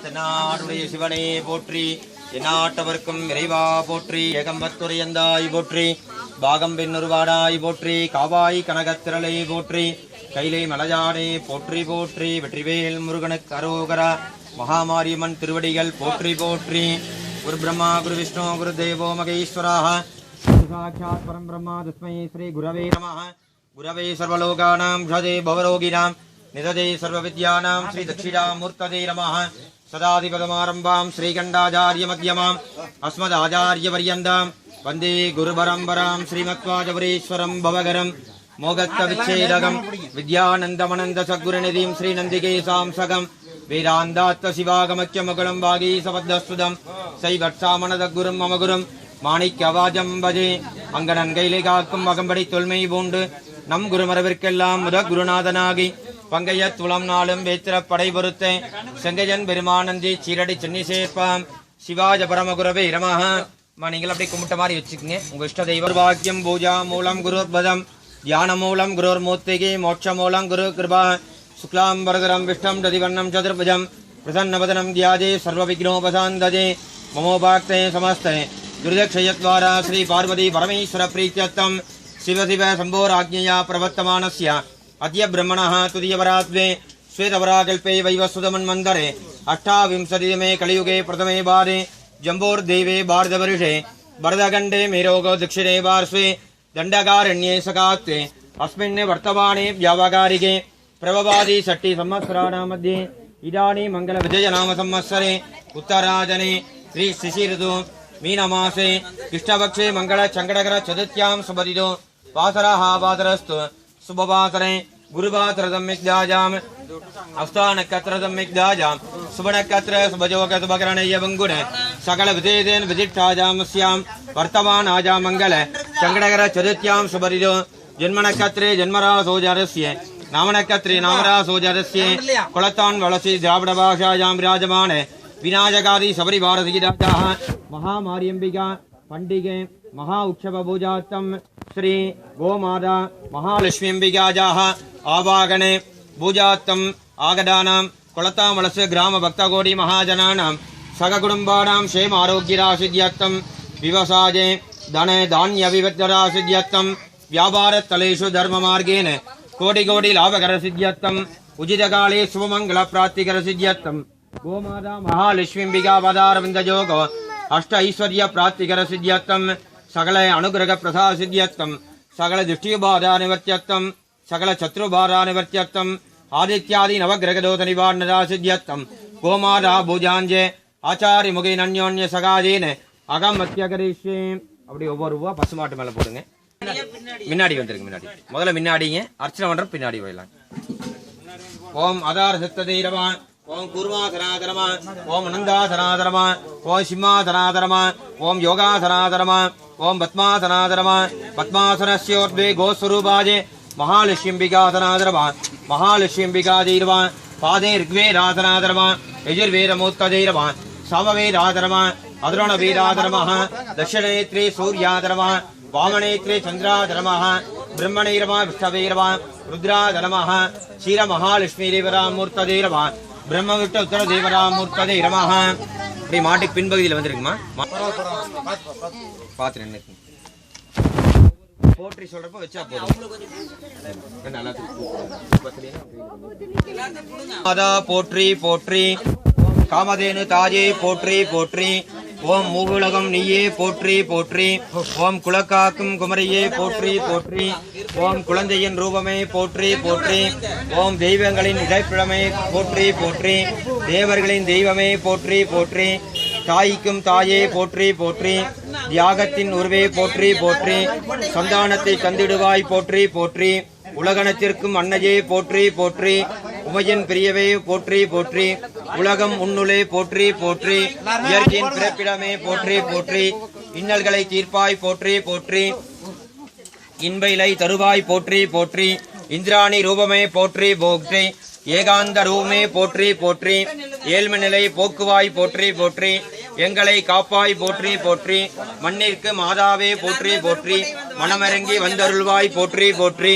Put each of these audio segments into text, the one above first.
தென்னாடுடைய சிவனே போற்றி, எந்நாட்டவர்க்கும் இறைவா போற்றி, ஏகம்பத்துரையந்தாய் போற்றி, பாகம் பெண்ணுருவாடாய் போற்றி, காவாய் கனகத்திரளை போற்றி, கைலை மலையானே போற்றி போற்றி, வெற்றிவேல் முருகனுக்கு அரோகரா, மகாமாரியம்மன் திருவடிகள் போற்றி போற்றி. குரு பிரம்மா குரு விஷ்ணு குரு தேவோ மகேஸ்வராः சாட்சாத் பரம் பிரம்மா தஸ்மை ஸ்ரீ குரவே நமः. குரவே சர்வலோகானாம் ஷதே பவரோகிணாம் நிததே சர்வவித்யானாம் ஸ்ரீ தட்சிணாமூர்த்ததே நமः. சதாதிபதமாரம்பாம் ஸ்ரீகண்டாச்சாரிய மத்யமாம் அஸ்மதாச்சாரியபர்யந்தாம் வந்தே குருபரம்பராம் ஸ்ரீமத்வாஜபுரீஸ்வரம் பவகரம் மோகத்த விச்சேதகம் வித்யானந்தமனந்த சத்குருநிதிம் ஸ்ரீநந்திகேசாம் சகம் வேதாந்தாத்த சிவாகமக்கியமகுலம் வாகீசபத்தஸ்துதம் சைவட்சாமனதகுரும் மமகுரும் மாணிக்கவாஜம் பஜே. அங்கனன் கைலை காக்கும் அகம்படி தொல்மை பூண்டு நம் குருமரவிற்கெல்லாம் முத குருநாதனாகி பங்கைய துளம் நாளும் வேத்திர படை பொறுத்த செங்கையன் பெருமானந்தி சீரடி சென்னி சேர்ப்பாம். சிவாஜ பரமகுரவே நமஹ. நீங்கள் அப்படியே கும்பிட்ட மாதிரி வச்சுக்கோங்க. உங்க இஷ்ட தெய்வ வாக்கியம் பூஜா மூலம் குருபதம், தியான மூலம் குருர் மூர்த்திகி, மோட்ச மூலம் குரு கிருபா. சுக்லாம் வரதரம் விஷ்ணம் ததிவர்ணம் சதுர்புஜம் பிரசன்னவதனம் தியாஜே சர்வ விக்னோபசாந்தஜே. மமோபாக்தே சமஸ்தே துரிதக்ஷயத்வாரா ஸ்ரீ பார்வதி பரமேஸ்வர பிரீத்யர்த்தம் சிவ சிவ சம்போராஜ்ஞயா பிரவர்த்தமானஸ்ய அத்ய பிரம்மணः துதியவராத்வே ஸ்வேதவராகல்பே வைவஸ்வதமன்மந்தரே அஷ்டாவிம்சதிமே கலியுகே பிரதமே பாரே ஜம்போர்देवे பாரதவருஷே பரதகண்டே மேரோகோ தक्षिणे पार्श्वे दण्डकारण्ये सकात्वे अस्मिन् वर्तमाने व्यावगारिके प्रभवादि षट्टि संवत्सराणां मध्ये इदानीं मंगल विजय नाम संवत्सरे उत्तरायणे श्री शिशिरतु मीनमासे कृष्णपक्षे मंगल चंगडकर चतुर्थ्यां सुबदितो वासरः वासरस्तु शुभवासरे गुरुवासरदं मिग्दाजाम अष्टानक्षत्रदं मिग्दाजाम शुभनक्षत्र शुभजोग शुभकरणय बंगुण सकल विदेदेन विदिष्टाजामस्यां वर्तमानाजा मंगल चंगडकर चतुर्थ्यां सुबदितो जन्मनक्षत्रे जन्मरासोजारस्य नामनक्षत्रे नामरासोजारस्य कुलत्तान् वलसि द्राविड भाषायां विराजमान विनायकादि सबरिवारसिराजाः महामार्यम्बिका पंडिगे महा उत्सव पूजार्थं श्री गोमाता महालक्ष्म्यम्बिकायाः आवागने पूजार्थं आगतानां कुलत्तामलस्य ग्राम भक्तकोटि महाजनानां सगकुटुम्बानां क्षेम आरोग्यरासिद्ध्यर्थं व्यवसाये धन धान्य विविधरासिद्ध्यर्थं व्यापारस्थलेषु धर्ममार्गेण कोटि कोटि लाभकरसिद्ध्यर्थं उचितकाले शुभमंगल प्राप्तिकरसिद्ध्यर्थं गोमाता महालक्ष्मीम्बिका पदारविन्दयोग अष्ट ऐश्वर्य प्राप्तिकरसिद्ध्यर्थं सकल अनुग्रह प्रसाद सिद्ध्यर्थं सकल दृष्टिबाधा निवर्त्यर्थं सकल शत्रुबाधा निवर्त्यर्थं आदित्यादि नवग्रह दोष निवारणा सिद्ध्यर्थं गोमाता பூஜாஞ்சே ஆச்சாரி முகேன அன்யோன்ய சகாதேன அகம் மத்தியகரிஷ்யே. அப்படி ஒவ்வொரு ரூபா பசுமாட்டு மேல போடுங்க. முன்னாடி வந்துருங்க. முன்னாடி முதல்ல முன்னாடிங்க அர்ச்சனை பண்ற பின்னாடி போயிடலாம். ஓம் ஆதார சத்ததீரமா, ஓம் கூர்மாசனாதரமா, ஓம் அனந்தாசனாதரமா, ஓம் சிம்மாசனாதரமா, ஓம் யோகாசனாதரமா, ஓம் பத்மாசனாதரமா, பத்மாசனஸ்யோர்த்வே கோஸ்வரூபாஜே மகாலட்சும்பிகாசனாதரமா, மகாலட்சும்பிகாதீரமா, பாதே ரிக்வேதாசனாதரமா, யஜுர்வேதமூர்த்ததீரமா, சாமவேதாதரமா, அதுரண வீராதரமः, தட்சிணேத்ரே சூர்யாதரமா, वामनेत्रे चंद्राधर्मः, ब्रह्मणेरमः विष्णवेरमः, रुद्राधर्मः, क्षीर महालक्ष्मीदेवरामूर्तदेरमः, ब्रह्म विष्णु उत्तरदेवरामूर्तदेरमः. இப்படி மாட்டுக்கு பின்பகுதியில் வந்துருக்குமா பார்த்து நின்று போற்றி சொல்றப்ப வச்சா போதும். போற்றி போற்றி காமதேனு தாயே போற்றி போற்றி. ஓம் மூவுலகம் நீயே போற்றி போற்றி. ஓம் குலக்காக்கும் குமரியே போற்றி போற்றி. ஓம் குழந்தையின் ரூபமே போற்றி போற்றி. ஓம் தெய்வங்களின் இடைப்பிழமே போற்றி போற்றி. தேவர்களின் தெய்வமே போற்றி போற்றி. தாய்க்கும் தாயே போற்றி போற்றி. தியாகத்தின் உருவே போற்றி போற்றி. சந்தானத்தை தந்திடுவாய் போற்றி போற்றி. உலகனத்திற்கும் அன்னையே போற்றி போற்றி. உமையின் பிரியவே போற்றி போற்றி. உலகம் உன்னுளே போற்றி போற்றி. இயற்கையின் பிறப்பிடமே போற்றி போற்றி. இன்னல்களை தீர்ப்பாய் போற்றி போற்றி. இன்பைலை தருவாய் போற்றி போற்றி. இந்திராணி ரூபமே போற்றி போற்றி. ஏகாந்த ரூபமே போற்றி போற்றி. ஏழ்மை நிலை போக்குவாய் போற்றி போற்றி. எங்களை காப்பாய் போற்றி போற்றி. மண்ணிற்கு மாதாவே போற்றி போற்றி. மனமிறங்கி வந்தருள்வாய் போற்றி போற்றி.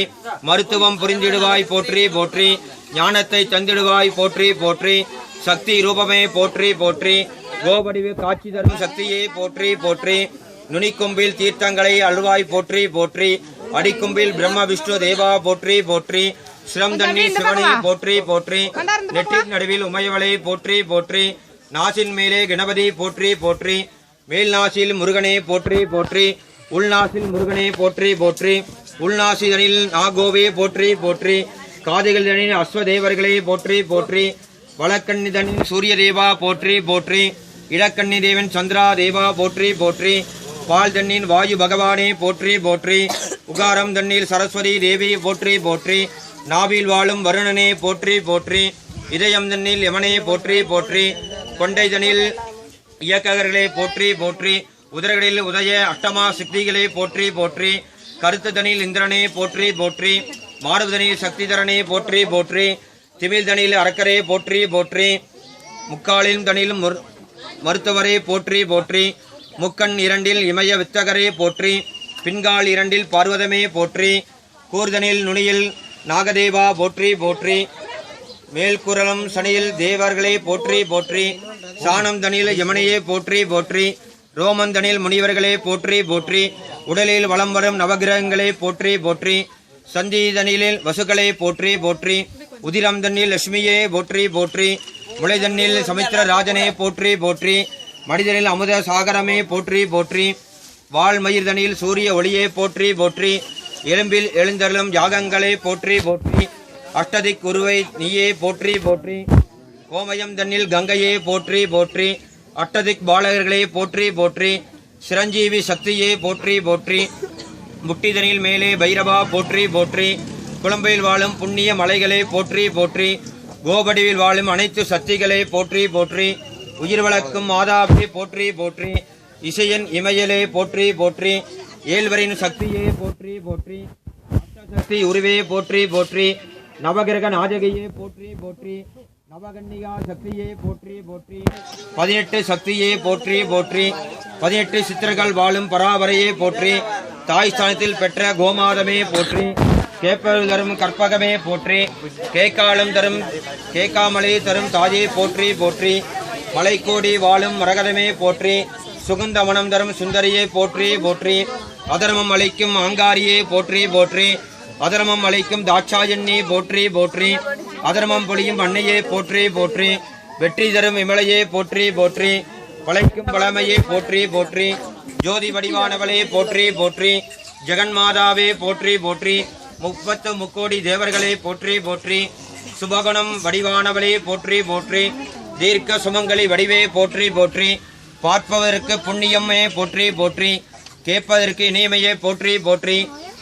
மருத்துவம் புரிந்திடுவாய் போற்றி போற்றி. ஞானத்தை தந்திடுவாய் போற்றி போற்றி. சக்தி ரூபமே போற்றி போற்றி. கோவடிவு காட்சி தரும் சக்தியே போற்றி போற்றி. நுனிக்கொம்பில் தீர்த்தங்களை அல்வாய் போற்றி போற்றி. அடிக்கும்பில் பிரம்ம விஷ்ணு தேவா போற்றி போற்றி. சிரம் தண்ணீர் சிவனே போற்றி போற்றி. நெற்றின் நடுவில் உமையவளை போற்றி போற்றி. நாசின் மேலே கணபதி போற்றி போற்றி. மேல் நாசில் முருகனே போற்றி போற்றி. உள்நாசில் முருகனே போற்றி போற்றி. உள்நாசிதனில் நாகோவே போற்றி போற்றி. காதுகளில் அஸ்வதேவர்களே போற்றி போற்றி. வளக்கண்ணிதனில் சூரிய தேவா போற்றி போற்றி. இடக்கண்ணி தேவன் சந்திரா தேவா போற்றி போற்றி. பால் தண்ணின் வாயு பகவானே போற்றி போற்றி. உகாரம் தண்ணீர் சரஸ்வதி தேவி போற்றி போற்றி. நாவில் வாழும் வருணனே போற்றி போற்றி. இதயம் தண்ணில் யமனே போற்றி போற்றி. கொண்டை தனில் இயக்ககர்களே போற்றி போற்றி. உதரகளில் உதய அஷ்டமா சித்திகளே போற்றி போற்றி. கருத்து தனில் இந்திரனே போற்றி போற்றி. மாறுதனில் சக்திதரனே போற்றி போற்றி. திமிழ் தனில் அரக்கரே போற்றி போற்றி. முக்காலின் தனில் மருத்துவரே போற்றி போற்றி. முக்கண் இரண்டில் இமய வித்தகரே போற்றி. பின்கால் இரண்டில் பார்வதமே போற்றி. கூர்தனில் நுனியில் நாகதேவா போற்றி போற்றி. மேல்குரலம் சனியில் தேவர்களே போற்றி போற்றி. சாணம் தனில் யமனையே போற்றி போற்றி. ரோமந்தனில் முனிவர்களே போற்றி போற்றி. உடலில் வலம் வரும் நவகிரகங்களே போற்றி போற்றி. சந்தீதனில் வசுக்களே போற்றி போற்றி. உதிரம் தண்ணில் லட்சுமியே போற்றி போற்றி. முளைதண்ணில் சமுத்திர ராஜனே போற்றி போற்றி. மனிதனில் அமுத சாகரமே போற்றி போற்றி. வால்மயிர்தனில் சூரிய ஒளியே போற்றி போற்றி. எலும்பில் எழுந்தருளும் யாகங்களே போற்றி போற்றி. அஷ்டதிக் உருவை நீயே போற்றி போற்றி. கோமயம் தன்னில் கங்கையே போற்றி போற்றி. அஷ்டதிக் பாலகர்களே போற்றி போற்றி. சிரஞ்சீவி சக்தியே போற்றி போற்றி. முட்டிதனில் மேலே பைரவா போற்றி போற்றி. குழம்பையில் வாழும் புண்ணிய மலைகளே போற்றி போற்றி. கோபடிவில் வாழும் அனைத்து சக்திகளே போற்றி போற்றி. உயிர் வளர்க்கும் மாதாவே போற்றி போற்றி. இசையன் இமையலே போற்றி போற்றி. ஏழ்வரின் சக்தியே போற்றி போற்றி. அஷ்டசக்தி உருவே போற்றி போற்றி. நவகிரக நாயகியே போற்றி போற்றி. நவகன்னிகா சக்தியே போற்றி போற்றி. 18 சக்தியே போற்றி போற்றி. 18 சித்திரங்கள் வாழும் பராபரையே போற்றி. தாய் ஸ்தானத்தில் பெற்ற கோமாதமே போற்றி. கேப்பல் தரும் கற்பகமே போற்றி. கேக்காலம் தரும் கேக்காமலை தரும் தாயே போற்றி போற்றி. மலைக்கோடி வாழும் மரகதமே போற்றி. சுகந்த மனம் தரும் சுந்தரியே போற்றி போற்றி. அதர்மம் அளிக்கும் ஆங்காரியே போற்றி போற்றி. அதர்மம் அளிக்கும் தாட்சாயண்ணி போற்றி போற்றி. அதர்மம் பொழியும் அன்னையே போற்றி போற்றி. வெற்றி தரும் விமலையே போற்றி போற்றி. பழைக்கும் பழமையே போற்றி போற்றி. ஜோதி வடிவானவளே போற்றி போற்றி. ஜெகன்மாதாவே போற்றி போற்றி. 30 முக்கோடி தேவர்களே போற்றி போற்றி. சுபகுணம் வடிவானவளே போற்றி போற்றி. தீர்க்க சுமங்கலி வடிவே போற்றி போற்றி. பார்ப்பதற்கு புண்ணியமே போற்றி போற்றி. கேட்பதற்கு இனிமையே போற்றி போற்றி.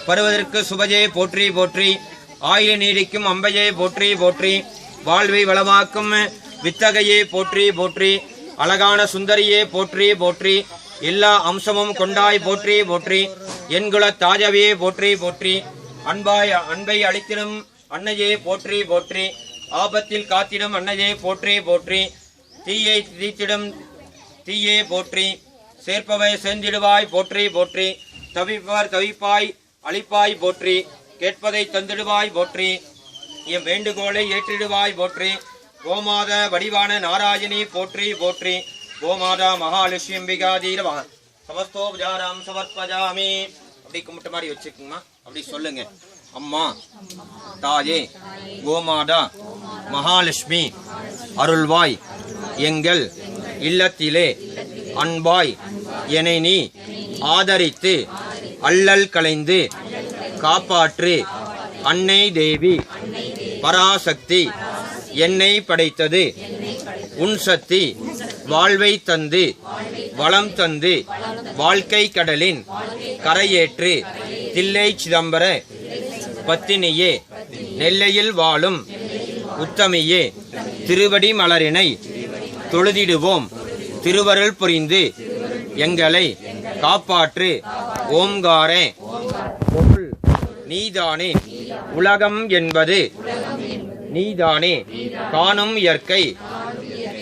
பருவதற்கு சுபஜே போற்றி போற்றி. ஆயில நீடிக்கும் அம்பையே போற்றி போற்றி. வாழ்வை வளமாக்கும் வித்தகையே போற்றி போற்றி. அழகான சுந்தரியே போற்றி போற்றி. எல்லா அம்சமும் கொண்டாய் போற்றி போற்றி. என்குல தாஜவே போற்றி போற்றி. அன்பை அளித்திடும் அன்னையே போற்றி போற்றி. ஆபத்தில் காத்திடும் அன்னையே போற்றி போற்றி. தீயை தீத்திடும் தீயே போற்றி. சேர்ப்பவை சேர்ந்திடுவாய் போற்றி போற்றி. தவிப்பவர் தவிப்பாய் அளிப்பாய் போற்றி. கேட்பதை தந்திடுவாய் போற்றி. என் வேண்டுகோளை ஏற்றிடுவாய் போற்றி. கோமாத வடிவான நாராயணி போற்றி போற்றி. கோமாதா மகாலட்சுமி அம்பிகா தீரவா சமஸ்தோபஜாராம் சமர்ப்பஜாமி. அப்படி கும்பிட்ட மாதிரி வச்சுக்கோங்கம்மா. அப்படி சொல்லுங்க. அம்மா தாயே கோமாதா மகாலட்சுமி அருள்வாய் எங்கள் இல்லத்திலே அன்பாய் என்னை நீ ஆதரித்து அல்லல் களைந்து காப்பாற்று. அன்னை தேவி பராசக்தி என்னை படைத்தது உன் சக்தி. வாழ்வை தந்து வளம் தந்து வாழ்க்கை கடலின் கரையேற்று. தில்லை சிதம்பர பத்தினியே நெல்லையில் வாழும் உத்தமியே திருவடி மலரினை தொழுதிடுவோம். திருவருள் புரிந்து எங்களை காப்பாற்று. ஓம்காரே பொருள் நீதானே. உலகம் என்பது நீதானே. காணும் இயற்கை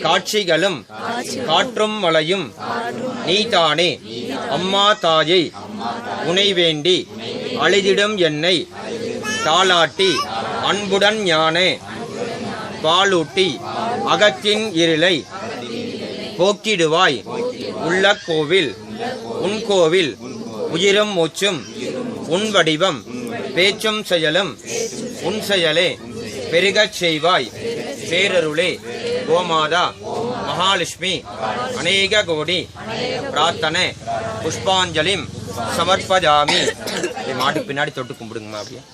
காட்சிகளும் காற்றும் மழையும் நீதானே. அம்மா தாயை உனை வேண்டி அழிதிடும் என்னை தாளாட்டி அன்புடன் ஞான பாலூட்டி அகத்தின் இருளை போக்கிடுவாய். உள்ள கோவில் உன் கோவில் உயிரும் மூச்சும் உன் வடிவம் பேச்சும் செயலும் உன் செயலே பெருகச் செய்வாய். பேரருளே கோமாதா மகாலட்சுமி அநேக கோடி பிரார்த்தனை புஷ்பாஞ்சலிம் சமர்ப்பஜாமி. மாட்டுக்கு பின்னாடி தொட்டு கும்பிடுங்கம்மா அப்படியே.